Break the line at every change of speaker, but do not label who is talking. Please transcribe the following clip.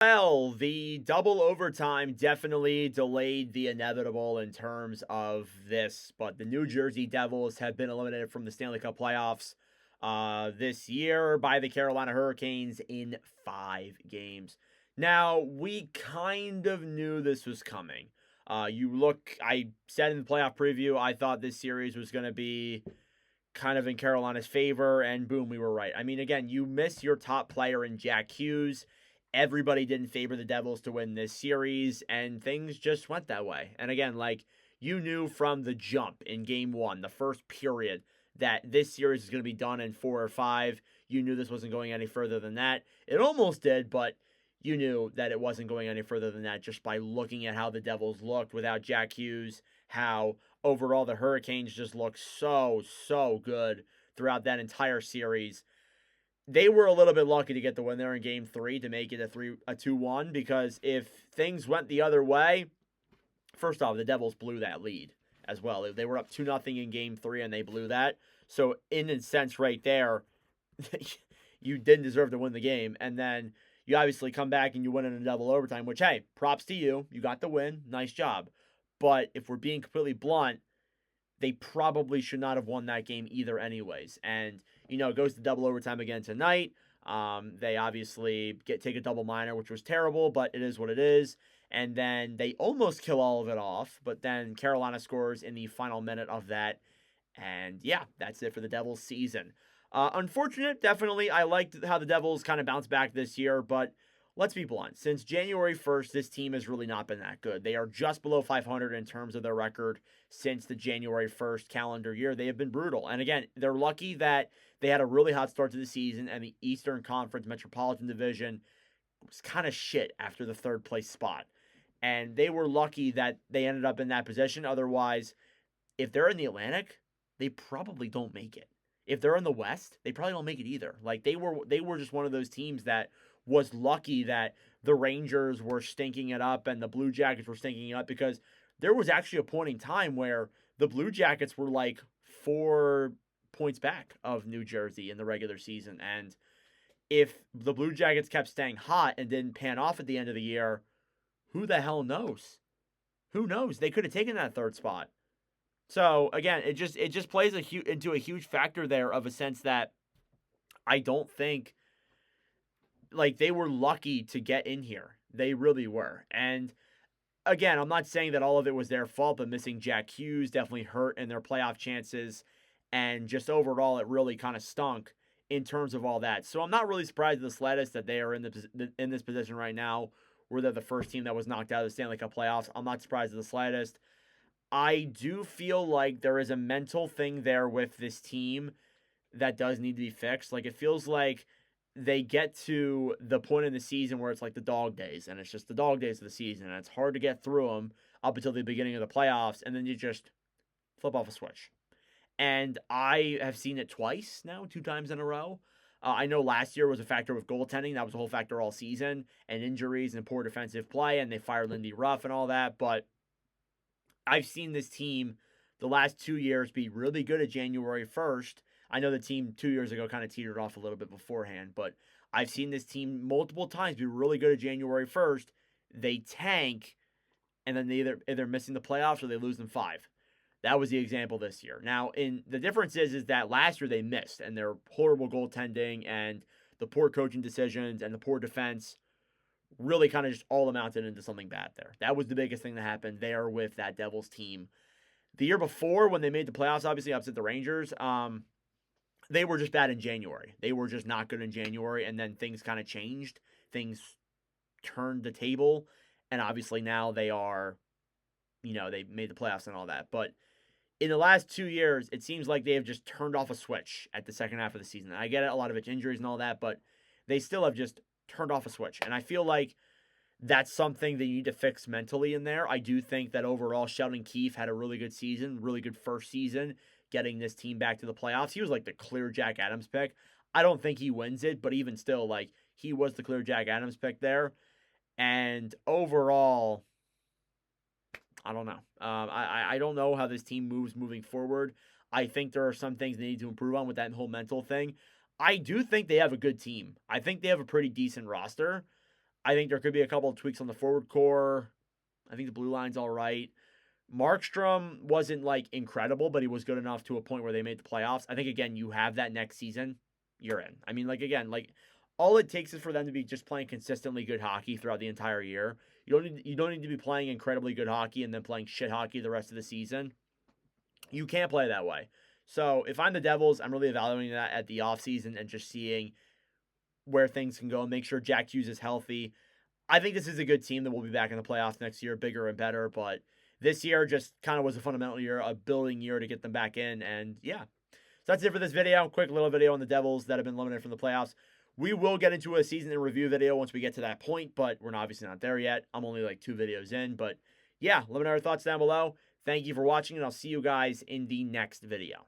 Well, the double overtime definitely delayed the inevitable in terms of this, but the New Jersey Devils have been eliminated from the Stanley Cup playoffs this year by the Carolina Hurricanes in 5 games. Now, we kind of knew this was coming. I said in the playoff preview, I thought this series was going to be kind of in Carolina's favor, and boom, we were right. I mean, again, you miss your top player in Jack Hughes. Everybody didn't favor the Devils to win this series, and things just went that way. And again, like you knew from the jump in game one, the first period, that this series is going to be done in 4 or 5. You knew this wasn't going any further than that. It almost did, but you knew that it wasn't going any further than that just by looking at how the Devils looked without Jack Hughes, how overall the Hurricanes just looked so good throughout that entire series. They were a little bit lucky to get the win there in game 3 to make it a 2-1, because if things went the other way, first off, the Devils blew that lead as well. They were up 2-0 in game 3 and they blew that. So in a sense right there, you didn't deserve to win the game, and then you obviously come back and you win in a double overtime, which, hey, props to you. You got the win. Nice job. But if we're being completely blunt, they probably should not have won that game either anyways. And, it goes to double overtime again tonight. They obviously take a double minor, which was terrible, but it is what it is. And then they almost kill all of it off, but then Carolina scores in the final minute of that. And yeah, that's it for the Devils season. Unfortunate, definitely. I liked how the Devils kind of bounced back this year, but let's be blunt. Since January 1st, this team has really not been that good. They are just below 500 in terms of their record since the January 1st calendar year. They have been brutal. And again, they're lucky that they had a really hot start to the season, and the Eastern Conference Metropolitan Division was kind of shit after the third place spot. And they were lucky that they ended up in that position. Otherwise, if they're in the Atlantic, they probably don't make it. If they're in the West, they probably don't make it either. Like they were just one of those teams that was lucky that the Rangers were stinking it up and the Blue Jackets were stinking it up, because there was actually a point in time where the Blue Jackets were like 4 points back of New Jersey in the regular season. And if the Blue Jackets kept staying hot and didn't pan off at the end of the year, who the hell knows? Who knows? They could have taken that third spot. So again, it just plays into a huge factor there, of a sense that I don't think, like, they were lucky to get in here. They really were. And again, I'm not saying that all of it was their fault, but missing Jack Hughes definitely hurt in their playoff chances. And just overall, it really kind of stunk in terms of all that. So I'm not really surprised in the slightest that they are in this position right now, where they're the first team that was knocked out of the Stanley Cup playoffs. I'm not surprised in the slightest. I do feel like there is a mental thing there with this team that does need to be fixed. Like, it feels like they get to the point in the season where it's like the dog days, and it's just the dog days of the season, and it's hard to get through them up until the beginning of the playoffs, and then you just flip off a switch. And I have seen it twice now, 2 times in a row. I know last year was a factor with goaltending. That was a whole factor all season, and injuries and poor defensive play, and they fired Lindy Ruff and all that. But I've seen this team the last 2 years be really good at January 1st. I know the team 2 years ago kind of teetered off a little bit beforehand, but I've seen this team multiple times be really good at January 1st. They tank, and then they either missing the playoffs or they lose in 5. That was the example this year. Now, in the difference is that last year they missed, and their horrible goaltending and the poor coaching decisions and the poor defense really kind of just all amounted into something bad there. That was the biggest thing that happened there with that Devils team. The year before, when they made the playoffs, obviously upset the Rangers, they were just bad in January. They were just not good in January, and then things kind of changed. Things turned the table, and obviously now they are, they made the playoffs and all that. But in the last 2 years, it seems like they have just turned off a switch at the second half of the season. I get it, a lot of it's injuries and all that, but they still have just turned off a switch. And I feel like that's something that you need to fix mentally in there. I do think that overall, Sheldon Keefe had a really good season, really good first season, getting this team back to the playoffs. He was like the clear Jack Adams pick. I don't think he wins it, but even still, like, he was the clear Jack Adams pick there. And overall, I don't know. I don't know how this team moves moving forward. I think there are some things they need to improve on with that whole mental thing. I do think they have a good team. I think they have a pretty decent roster. I think there could be a couple of tweaks on the forward core. I think the blue line's all right. Markstrom wasn't like incredible, but he was good enough to a point where they made the playoffs. I think again, you have that next season, you're in. I mean, like again, like all it takes is for them to be just playing consistently good hockey throughout the entire year. You don't need to be playing incredibly good hockey and then playing shit hockey the rest of the season. You can't play that way. So if I'm the Devils, I'm really evaluating that at the offseason and just seeing where things can go and make sure Jack Hughes is healthy. I think this is a good team that will be back in the playoffs next year, bigger and better. But this year just kind of was a fundamental year, a building year to get them back in. And yeah, so that's it for this video. Quick little video on the Devils that have been eliminated from the playoffs. We will get into a season in review video once we get to that point, but we're obviously not there yet. I'm only like 2 videos in. But yeah, let me know your thoughts down below. Thank you for watching, and I'll see you guys in the next video.